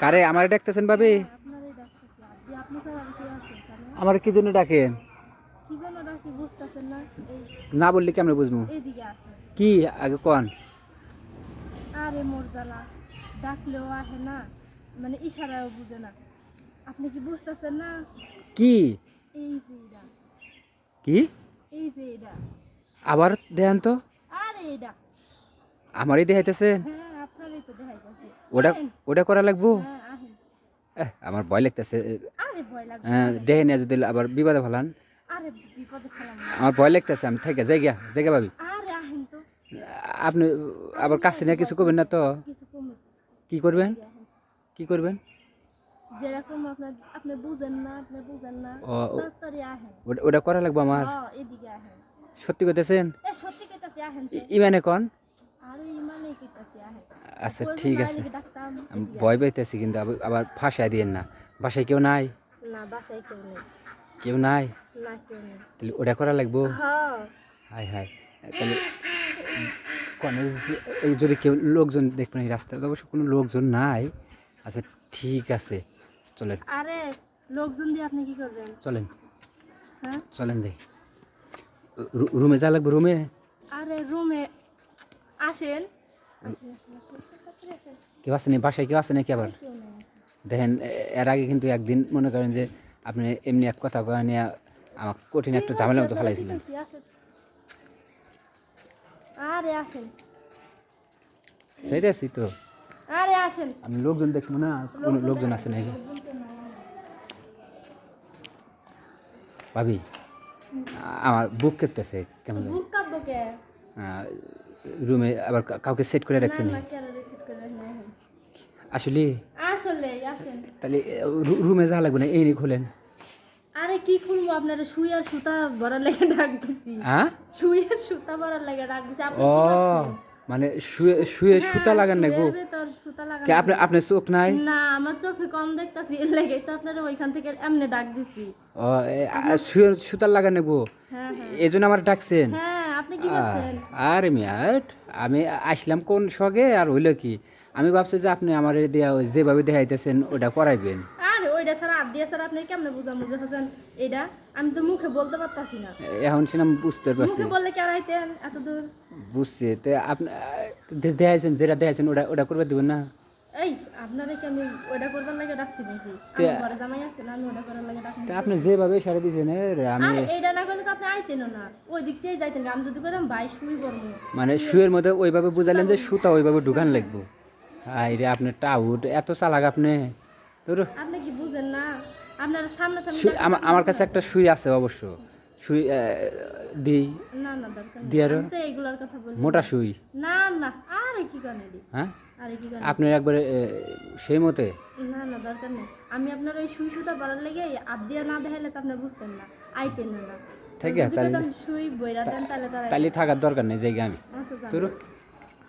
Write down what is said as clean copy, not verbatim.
কারে আমারে ডাকতেছেন ভাবি? আপনারই ডাকতেছি। আপনি স্যার আর কে আছেন এখানে? আমার কি জন্য ডাকেন? কি জন্য ডাকি বুঝতেছেন না? এই না বললে কেমনে বুঝবো? এইদিকে আসেন। কি আগে কোন? আরে মোর জ্বালা, ডাকলেও আহে না, মানে ইশারাও বুঝে না। আপনি কি বুঝতেছেন না? কি এই যে এটা, কি এই যে এটা, আবার দেন তো? আরে এটা, আমারই দেখাইতেছেন? হ্যাঁ আপনারই তো দেখাইতেছে। ওটা আহেন, ওটা করা লাগবো? হ্যাঁ আহেন। আমার ভয় লাগতেছে। আরে ভয় লাগবে না, হ্যাঁ, আহেন। দেখে নিয়ে যদি আবার বিপদে ফেলান। আরে বিপদে ফেলাম না। আমার ভয় লাগতেছে, আমি থেকে জায়গা জায়গা ভাবি। আরে আহেন তো। আপনি আবার কাছে নিয়ে কিছু করবেন না তো? কিছু কমে কি করবেন? এদিকে আহেন। কি করবেন? যেরকম আপনার আপনি বুঝেন না, আপনি বুঝেন না, ও তাড়াতাড়ি আহেন। ওটা করা লাগবো আমার? হ্যাঁ এদিকে আহেন। সত্যি করতেছেন? এ সত্যি কইতাছি আহেন তো। ইমানে কন? আরে ইমানেই কইতাছি আহেন। আচ্ছা কইবেন ঠিক না আছে। এদিকে ডাকতাম, আমি এদিকে ভয় পাইতেছি কিন্তু আবার ফাঁসায় দিয়েন না। বাসায় কেউ নাই? আহেন। না বাসায় কেউ নেই। কেউ নাই? না কেউ নেই। তাহলে ওটা করা লাগবো? হ্যাঁ হাই হাই, তাহলে কোন এই যদি কেউ লোকজন দেখবেন এই রাস্তায়, অবশ্য কোনো লোকজন নাই। আচ্ছা ঠিক আছে, চলেন আরে লোকজন দিয়ে আপনি কি করবেন? চলেন হ্যাঁ চলেন যাই। রুমে যা লাগবে রুমে। আরে রুমে আসেন। আসেন আসেন আসেন তাড়াতাড়ি আসেন। কেউ আছে নাকি বাসায়? কেউ আছে নাকি আবার? কেউ নেই। দেখেন এর আগে কিন্তু একদিন মনে করেন যে আপনি এমনি এক কথা কয়ে নিয়ে আমার কঠিন একটা ঠিক ঝামেলার আছে, মতো আপনারা কি ফেলাইছিলেন। কইছি, আসেন। আরে আসেন, চাইতেছি তো আরে আসেন। আমি লোকজন দেখবো না, কোনো লোকজন আছে নাকি ভাবি? আমার বুক কেঁপতেছে কেমন জানি। বুক কাঁপবো কে? রুমে আবার কাউকে সেট করে না রাখছেন না কেন রিসিভ করে না এখন। আসলে? আসলে আসেন। তাহলে রুমে যা লাগবে না এই নিয়ে খোলেন। আরে কি খুলবো, আপনারা সুই আর সুতা ভরার লেগে ডাক দিছি। হ্যাঁ? সুই আর সুতা ভরার লেগে ডাক দিছি, আপনি ও কি ভাবছেন? মানে শুয়ে শুয়ে সুতা হ্যাঁ, লাগান নাকবো? শুয়ের ভেতর সুতা লাগানো কে আপনার লাগবে। আপনার চোখ নাই? না আমার চোখে কম দেখতাছি, এর লেগেই তো আপনারা ওইখান থেকে এমনি ডাক দিছি। ও শুয়ে সুতা লাগান নাকবো? হ্যাঁ হ্যাঁ এই জন্য আমার ডাকছেন? হ্যাঁ, আপনি কি ভাবছেন? আরে মিয়া আমি আসলাম কোন শখে আর হইলো কি? আমি ভাবছি যে আপনি আমার দেয়া যেভাবে দেখাইতেছেন ওটা করাইবেন। আরে ওইটা ছাড়া হাত দিয়ে ছাড়া আপনি কেমনে বুঝামু যে হচ্ছেন এইটা? আমি তো মুখে বলতে পারতাছি না। এখন সিনাম বুঝতে পারছি। মুখে বললে কে আইতেন এত দূর? বুঝছি তো আপনি দেখাইছেন, যেটা দেখাইছেন ওটা ওটা করবে দিবেন না? এই আপনারা কি আমি ওইটা করবার লাগে ডাকছি নাকি? তে আমার ঘরে জামাই আছে না, আমি ওটা করার লাগে ডাকছি? তা আপনি যেভাবে সারা দিয়েছেন আমি আরে এইটা না করলে তো আপনি আইতেনও না, ওই দিক থেকেই যাইতেন না। আমি যদি কইতাম ভাই শুই পড়বো, মানে শুয়ের মধ্যে ওইভাবে বুঝালেন যে সুতা ওইভাবে ঢুকান লাগবো। হাই রে আপনার টাউট এত চালাক আপনি। ধরো আপনি কি বুঝেন না? আপনারা সামনাসামনি আমার কাছে একটা সুই আছে অবশ্য। সুই দিই না না দরকার নেই, দিই আরো আমি তো এইগুলার কথা বলি মোটা না। সুই। না না আরে কি কানে দি, হ্যাঁ আরে কি কানে? আপনার একবারে সেই মতে। না না দরকার নেই, আমি আপনার ওই সুই সুতা বাড়ার লেগে আপ দিয়া না দেখাইলে তো আপনি বুঝতেন না, আইতেন না। ঠিক আছে যদি তাহলে কইতাম সুই বইরা দেন তাহলে তারা তাহলে থাকার দরকার নেই জায়গা আমি আচ্ছা যান। তোর